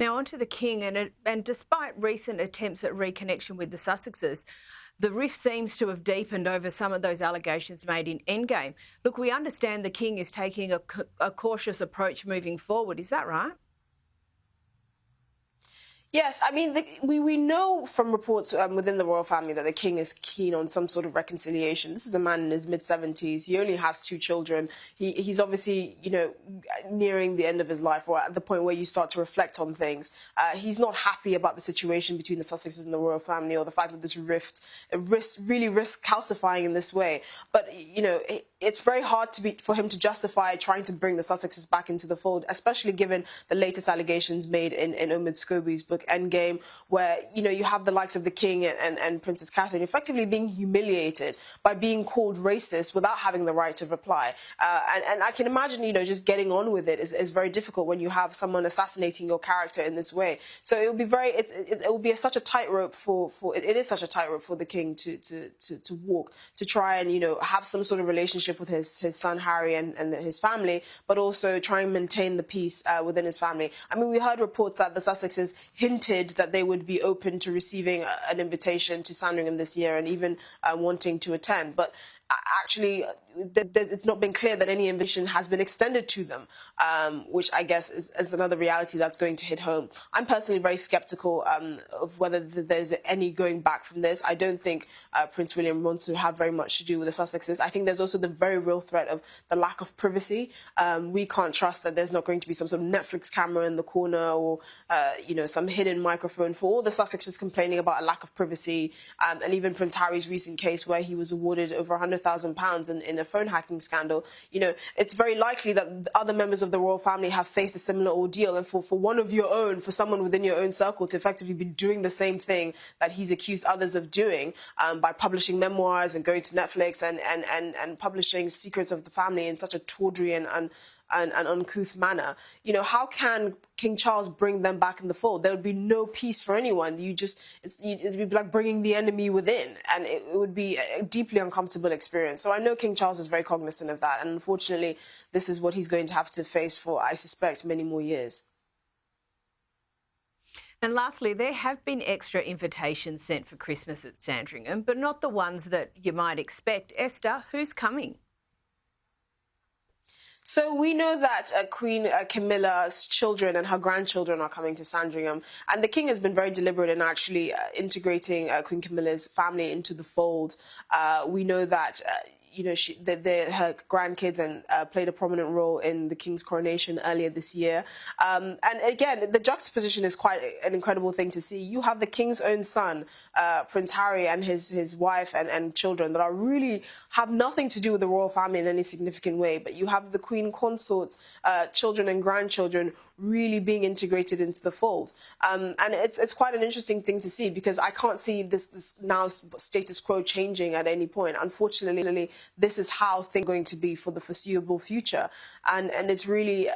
Now, onto the King, and despite recent attempts at reconnection with the Sussexes, the rift seems to have deepened over some of those allegations made in Endgame. Look, we understand the King is taking a cautious approach moving forward. Is that right? Yes, I mean, we know from reports within the royal family that the king is keen on some sort of reconciliation. This is a man in his mid-70s. He only has 2 children. He's obviously, nearing the end of his life, or at the point where you start to reflect on things. He's not happy about the situation between the Sussexes and the royal family, or the fact that this rift really risks calcifying in this way. But, it's very hard for him to justify trying to bring the Sussexes back into the fold, especially given the latest allegations made in Omid Scobie's book Endgame, where you have the likes of the king and Princess Catherine effectively being humiliated by being called racist without having the right to reply. And I can imagine just getting on with it is very difficult when you have someone assassinating your character in this way. So it will be it will be such a tightrope it is such a tightrope for the king to walk, to try and have some sort of relationship with his son Harry and his family, but also try and maintain the peace within his family. I mean, we heard reports that the Sussexes hinted that they would be open to receiving an invitation to Sandringham this year, and even wanting to attend. But actually, it's not been clear that any invitation has been extended to them, which I guess is another reality that's going to hit home. I'm personally very skeptical of whether there's any going back from this. I don't think Prince William wants to have very much to do with the Sussexes. I think there's also the very real threat of the lack of privacy. We can't trust that there's not going to be some sort of Netflix camera in the corner, or some hidden microphone for all the Sussexes complaining about a lack of privacy, and even Prince Harry's recent case where he was awarded over £100,000 in a phone hacking scandal. It's very likely that other members of the royal family have faced a similar ordeal, and for one of your own, for someone within your own circle to effectively be doing the same thing that he's accused others of doing, by publishing memoirs and going to Netflix and publishing secrets of the family in such a tawdry and uncouth manner. How can King Charles bring them back in the fold? There would be no peace for anyone. It'd be like bringing the enemy within, and it would be a deeply uncomfortable experience. So I know King Charles is very cognizant of that, and unfortunately, this is what he's going to have to face for, I suspect, many more years. And lastly, there have been extra invitations sent for Christmas at Sandringham, but not the ones that you might expect. Esther, who's coming? So we know that Queen Camilla's children and her grandchildren are coming to Sandringham, and the king has been very deliberate in actually integrating Queen Camilla's family into the fold. We know that her grandkids played a prominent role in the king's coronation earlier this year. And again, the juxtaposition is quite an incredible thing to see. You have the king's own son, Prince Harry, and his wife and children that really have nothing to do with the royal family in any significant way. But you have the queen consort's children and grandchildren really being integrated into the fold. And it's quite an interesting thing to see, because I can't see this now status quo changing at any point. Unfortunately, this is how things are going to be for the foreseeable future. And it's really,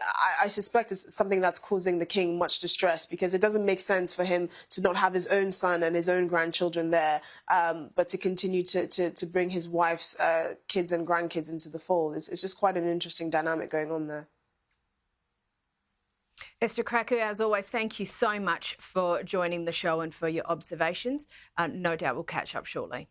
I suspect it's something that's causing the king much distress, because it doesn't make sense for him to not have his own son and his own grandchildren there, but to continue to bring his wife's kids and grandkids into the fold. It's just quite an interesting dynamic going on there. Esther Krakue, as always, thank you so much for joining the show and for your observations. No doubt we'll catch up shortly.